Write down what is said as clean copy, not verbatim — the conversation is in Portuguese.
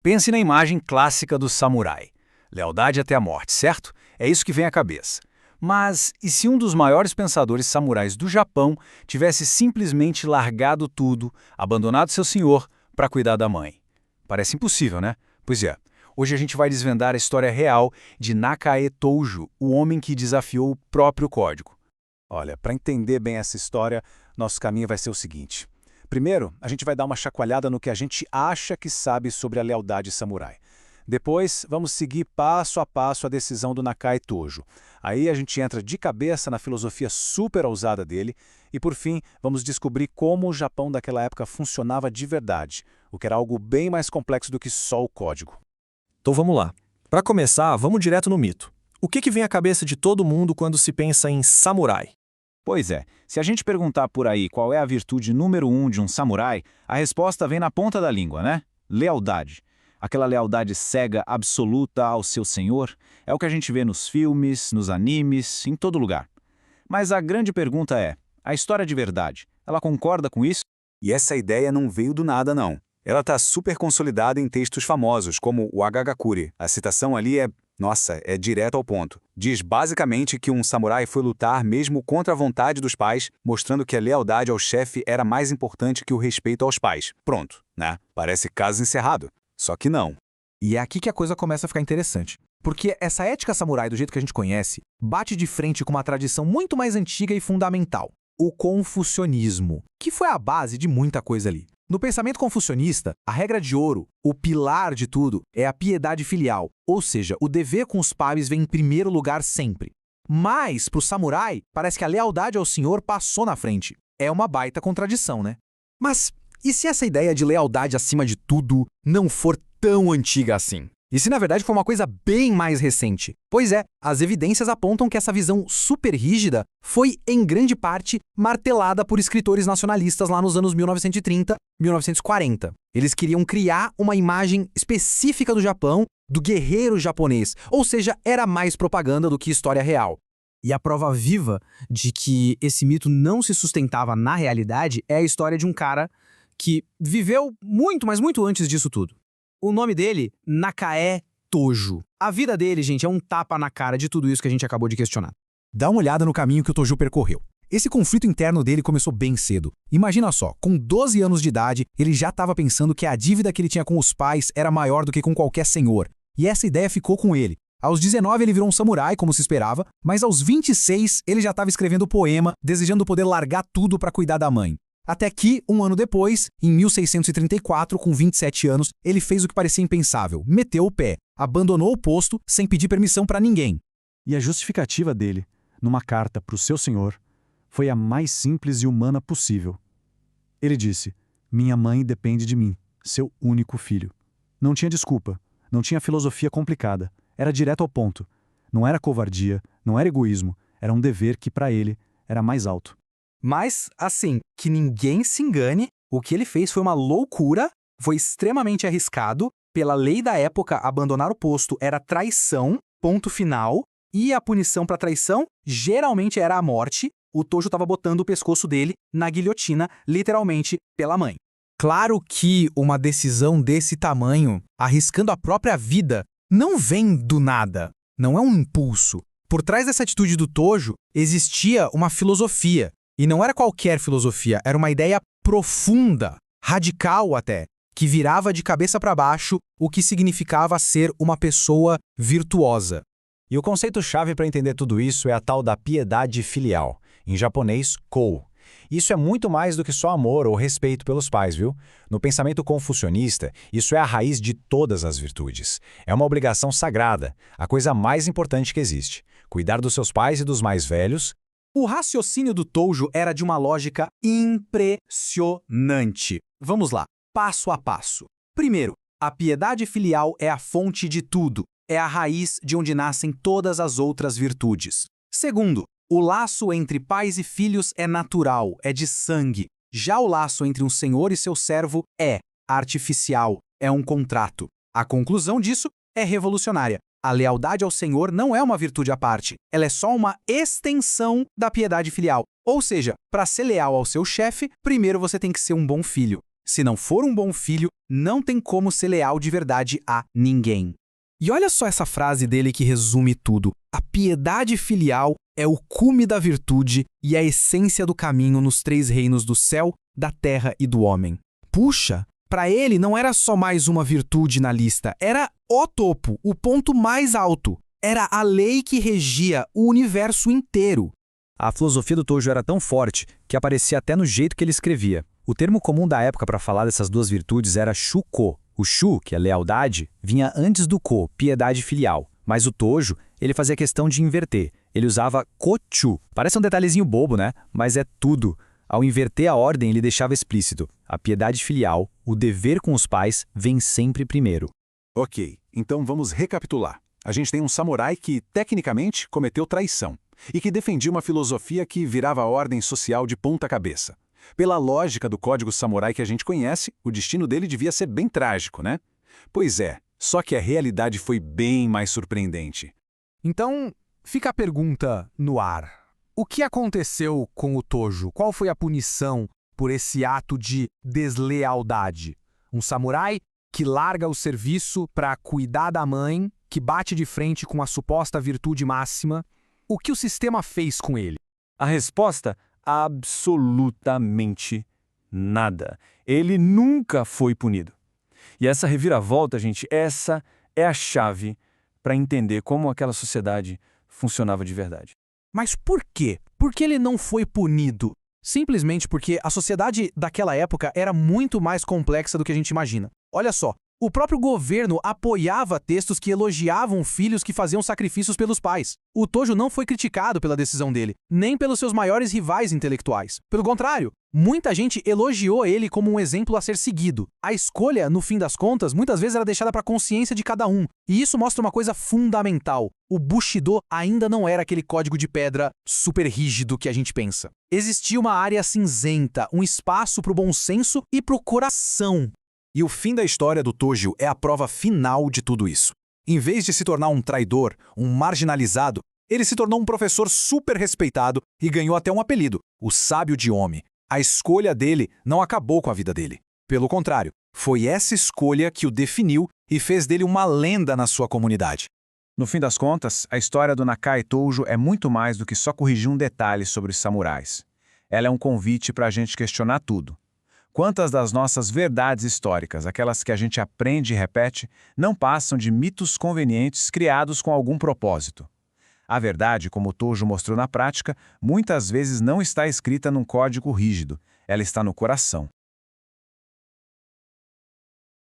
Pense na imagem clássica do samurai. Lealdade até a morte, certo? É isso que vem à cabeça. Mas e se um dos maiores pensadores samurais do Japão tivesse simplesmente largado tudo, abandonado seu senhor, para cuidar da mãe? Parece impossível, né? Pois é. Hoje a gente vai desvendar a história real de Nakae Toujo, o homem que desafiou o próprio código. Olha, para entender bem essa história, nosso caminho vai ser o seguinte. Primeiro, a gente vai dar uma chacoalhada no que a gente acha que sabe sobre a lealdade samurai. Depois, vamos seguir passo a passo a decisão do Nakae Toujo. Aí a gente entra de cabeça na filosofia super ousada dele e, por fim, vamos descobrir como o Japão daquela época funcionava de verdade, o que era algo bem mais complexo do que só o código. Então vamos lá. Para começar, vamos direto no mito. O que vem à cabeça de todo mundo quando se pensa em samurai? Pois é, se a gente perguntar por aí qual é a virtude número 1 de um samurai, a resposta vem na ponta da língua, né? Lealdade. Aquela lealdade cega, absoluta ao seu senhor, é o que a gente vê nos filmes, nos animes, em todo lugar. Mas a grande pergunta é, a história de verdade, ela concorda com isso? E essa ideia não veio do nada, não. Ela está super consolidada em textos famosos, como o Hagakure. A citação ali é direto ao ponto. Diz basicamente que um samurai foi lutar mesmo contra a vontade dos pais, mostrando que a lealdade ao chefe era mais importante que o respeito aos pais. Pronto, né? Parece caso encerrado. Só que não. E é aqui que a coisa começa a ficar interessante. Porque essa ética samurai, do jeito que a gente conhece, bate de frente com uma tradição muito mais antiga e fundamental. O confucionismo, que foi a base de muita coisa ali. No pensamento confucionista, a regra de ouro, o pilar de tudo, é a piedade filial, ou seja, o dever com os pais vem em primeiro lugar sempre. Mas, para o samurai, parece que a lealdade ao senhor passou na frente. É uma baita contradição, né? Mas e se essa ideia de lealdade acima de tudo não for tão antiga assim? E se na verdade for uma coisa bem mais recente? Pois é, as evidências apontam que essa visão super rígida foi, em grande parte, martelada por escritores nacionalistas lá nos anos 1930, 1940. Eles queriam criar uma imagem específica do Japão, do guerreiro japonês, ou seja, era mais propaganda do que história real. E a prova viva de que esse mito não se sustentava na realidade é a história de um cara que viveu muito, mas muito antes disso tudo. O nome dele, Nakae Toujo. A vida dele, gente, é um tapa na cara de tudo isso que a gente acabou de questionar. Dá uma olhada no caminho que o Toujo percorreu. Esse conflito interno dele começou bem cedo. Imagina só, com 12 anos de idade, ele já estava pensando que a dívida que ele tinha com os pais era maior do que com qualquer senhor. E essa ideia ficou com ele. Aos 19 ele virou um samurai, como se esperava, mas aos 26 ele já estava escrevendo poema, desejando poder largar tudo para cuidar da mãe. Até que, um ano depois, em 1634, com 27 anos, ele fez o que parecia impensável, meteu o pé, abandonou o posto sem pedir permissão para ninguém. E a justificativa dele, numa carta para o seu senhor, foi a mais simples e humana possível. Ele disse, minha mãe depende de mim, seu único filho. Não tinha desculpa, não tinha filosofia complicada, era direto ao ponto. Não era covardia, não era egoísmo, era um dever que para ele era mais alto. Mas, assim, que ninguém se engane, o que ele fez foi uma loucura, foi extremamente arriscado. Pela lei da época, abandonar o posto era traição, ponto final, e a punição para traição geralmente era a morte. O Toujo estava botando o pescoço dele na guilhotina, literalmente, pela mãe. Claro que uma decisão desse tamanho, arriscando a própria vida, não vem do nada, não é um impulso. Por trás dessa atitude do Toujo, existia uma filosofia. E não era qualquer filosofia, era uma ideia profunda, radical até, que virava de cabeça para baixo o que significava ser uma pessoa virtuosa. E o conceito-chave para entender tudo isso é a tal da piedade filial, em japonês, kou. Isso é muito mais do que só amor ou respeito pelos pais, viu? No pensamento confucionista, isso é a raiz de todas as virtudes. É uma obrigação sagrada, a coisa mais importante que existe. Cuidar dos seus pais e dos mais velhos. O raciocínio do Toujo era de uma lógica impressionante. Vamos lá, passo a passo. Primeiro, a piedade filial é a fonte de tudo. É a raiz de onde nascem todas as outras virtudes. Segundo, o laço entre pais e filhos é natural, é de sangue. Já o laço entre um senhor e seu servo é artificial, é um contrato. A conclusão disso é revolucionária. A lealdade ao Senhor não é uma virtude à parte, ela é só uma extensão da piedade filial. Ou seja, para ser leal ao seu chefe, primeiro você tem que ser um bom filho. Se não for um bom filho, não tem como ser leal de verdade a ninguém. E olha só essa frase dele que resume tudo. A piedade filial é o cume da virtude e a essência do caminho nos 3 reinos do céu, da terra e do homem. Puxa, para ele não era só mais uma virtude na lista, era o topo, o ponto mais alto. Era a lei que regia o universo inteiro. A filosofia do Tojo era tão forte que aparecia até no jeito que ele escrevia. O termo comum da época para falar dessas 2 virtudes era shuko. O shu, que é lealdade, vinha antes do ko, piedade filial. Mas o Tojo, ele fazia questão de inverter. Ele usava kochu. Parece um detalhezinho bobo, né? Mas é tudo. Ao inverter a ordem, ele deixava explícito. A piedade filial, o dever com os pais, vem sempre primeiro. Ok, então vamos recapitular. A gente tem um samurai que, tecnicamente, cometeu traição e que defendia uma filosofia que virava a ordem social de ponta cabeça. Pela lógica do código samurai que a gente conhece, o destino dele devia ser bem trágico, né? Pois é, só que a realidade foi bem mais surpreendente. Então, fica a pergunta no ar. O que aconteceu com o Tojo? Qual foi a punição por esse ato de deslealdade? Um samurai que larga o serviço para cuidar da mãe, que bate de frente com a suposta virtude máxima. O que o sistema fez com ele? A resposta? Absolutamente nada. Ele nunca foi punido. E essa reviravolta, gente, essa é a chave para entender como aquela sociedade funcionava de verdade. Mas por quê? Por que ele não foi punido? Simplesmente porque a sociedade daquela época era muito mais complexa do que a gente imagina. Olha só, o próprio governo apoiava textos que elogiavam filhos que faziam sacrifícios pelos pais. O Tojo não foi criticado pela decisão dele, nem pelos seus maiores rivais intelectuais. Pelo contrário, muita gente elogiou ele como um exemplo a ser seguido. A escolha, no fim das contas, muitas vezes era deixada para a consciência de cada um. E isso mostra uma coisa fundamental. O Bushido ainda não era aquele código de pedra super rígido que a gente pensa. Existia uma área cinzenta, um espaço para o bom senso e para o coração. E o fim da história do Tojo é a prova final de tudo isso. Em vez de se tornar um traidor, um marginalizado, ele se tornou um professor super respeitado e ganhou até um apelido, o Sábio de Homem. A escolha dele não acabou com a vida dele. Pelo contrário, foi essa escolha que o definiu e fez dele uma lenda na sua comunidade. No fim das contas, a história do Nakai Tojo é muito mais do que só corrigir um detalhe sobre os samurais. Ela é um convite para a gente questionar tudo. Quantas das nossas verdades históricas, aquelas que a gente aprende e repete, não passam de mitos convenientes criados com algum propósito? A verdade, como o Tojo mostrou na prática, muitas vezes não está escrita num código rígido, ela está no coração.